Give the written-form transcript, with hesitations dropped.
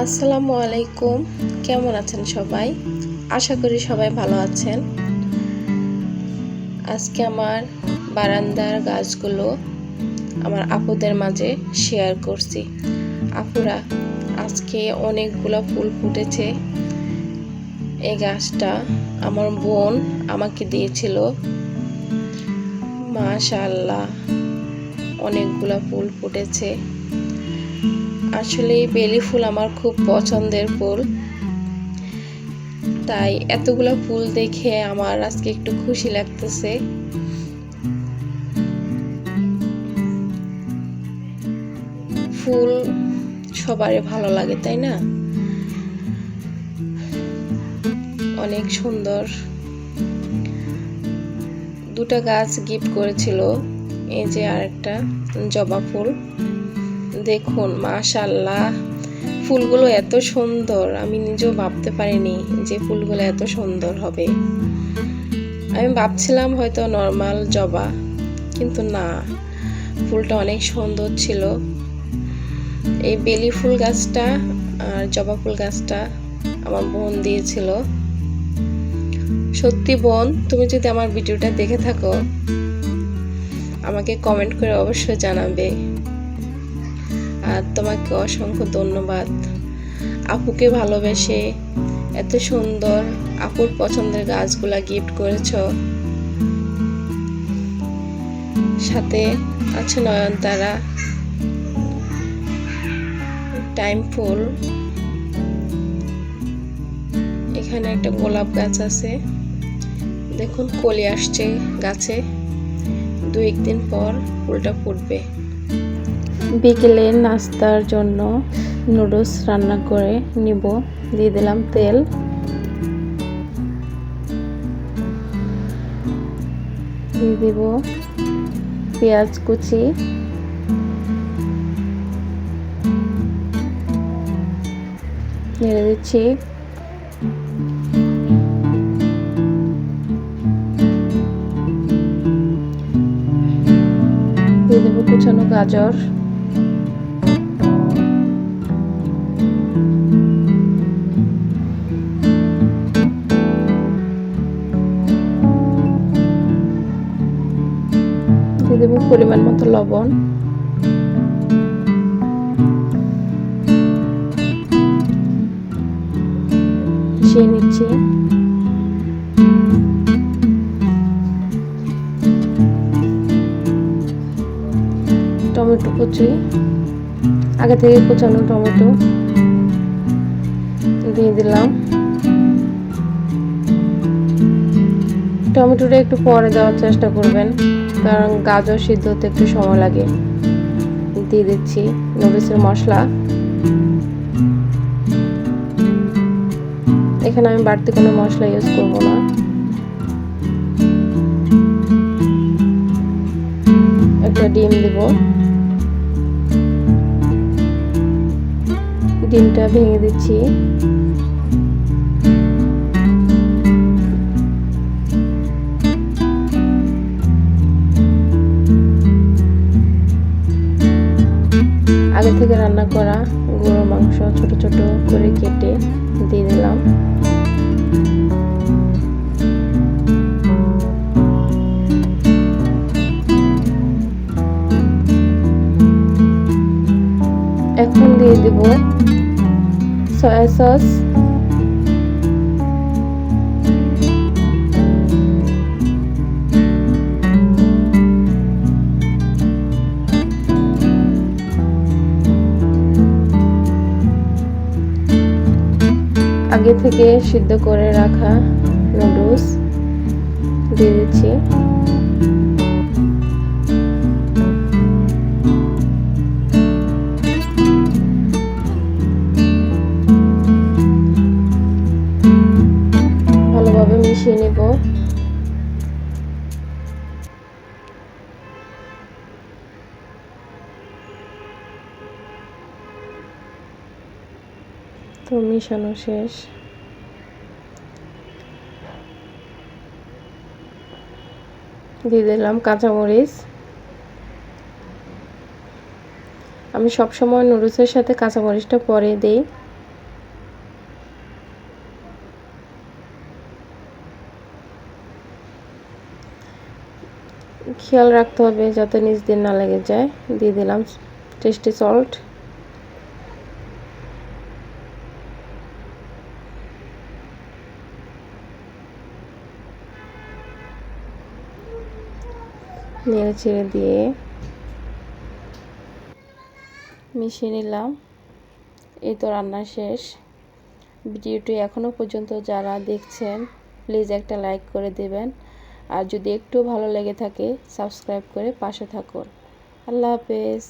আসসালামু আলাইকুম। কেমন আছেন সবাই? আশা করি সবাই ভালো আছেন। আজকে আমার বারান্দার গাছগুলো আমার আপুদের মাঝে শেয়ার করছি। আপুরা, আজকে অনেকগুলো ফুল ফুটেছে। এই গাছটা আমার বোন আমাকে দিয়েছিল। মাশাআল্লাহ, অনেকগুলো ফুল ফুটেছে। আসলে বেলি ফুল আমার খুব পছন্দের ফুল, তাই এতগুলো ফুল দেখে আমার আজকে একটু খুশি লাগতেছে। ফুল সবারই ভালো লাগে, তাই না? অনেক সুন্দর। দুটো গাছ গিফট করেছিল। এই যে আরেকটা জবা ফুল, দেখুন মাশাআল্লাহ, ফুলগুলো এত সুন্দর, আমি নিজেও ভাবতে পারিনি যে ফুলগুলো এত সুন্দর হবে। আমি ভাবছিলাম হয়তো নর্মাল জবা, কিন্তু না, ফুলটা অনেক সুন্দর ছিল। এই বেলি ফুল গাছটা আর জবা ফুল গাছটা আমার বোন দিয়েছিল। সত্যি বোন, তুমি যদি আমার ভিডিওটা দেখে থাকো, আমাকে কমেন্ট করে অবশ্যই জানাবে। আর তোমাকে অসংখ্য ধন্যবাদ। আপুকে ভালোবেসে এত সুন্দর আপুর পছন্দের গাছগুলা গিফট করেছ। সাথে আছে নয়নতারা, টাইম ফুল, এখানে একটা গোলাপ গাছ আছে। দেখুন কলি আসছে গাছে, 2-1 দিন পর ফুলটা ফুটবে। বিকেলে নাস্তার জন্য নুডলস রান্না করে নিব। দিয়ে দিলাম তেল, দিয়ে দিব পেঁয়াজ কুচি, নেড়ে দিচ্ছি। দিয়ে দেবো কুচানো গাজর, দিয়ে দেবো পরিমাণ মতো লবণ, মিশিয়ে নিচ্ছি। টমেটো কুচি, আগে থেকে কুচানো টমেটো দিয়ে দিলাম। টমেটোটা একটু পরে দেওয়ার চেষ্টা করবেন, কারণ গাজর সিদ্ধ হতে একটু সময় লাগে। দিয়ে দিচ্ছি নুডলসের মশলা। এখানে আমি বাড়তি কোনো মশলা ইউজ করব না। একটা ডিম দেব, ডিমটা ভেঙে দিচ্ছি। আগে থেকে রান্না করা গরুর মাংস ছোট ছোট করে কেটে দিয়ে দিলাম। এখন দিয়ে দেব সয়া সস, আগে থেকে সিদ্ধ করে রাখা নুডলস দিয়ে দিচ্ছি। ভালোভাবে মিশিয়ে নেব। তো মিশানো শেষ। দিয়ে দিলাম কাঁচামরিচ। আমি সবসময় নুডলসের সাথে কাঁচামরিচটা পরে দিই, খেয়াল রাখতে হবে যাতে নিচ দিয়ে না লেগে যায়। দিয়ে দিলাম টেস্টি সল্ট। নেড়ে ছেড়ে দিয়ে মিশিয়ে নিলাম। এই তো রান্না শেষ। ভিডিওটি এখনও পর্যন্ত যারা দেখছেন প্লিজ একটা লাইক করে দেবেন, আর যদি একটু ভালো লেগে থাকে সাবস্ক্রাইব করে পাশে থাকুন। আল্লাহ হাফেজ।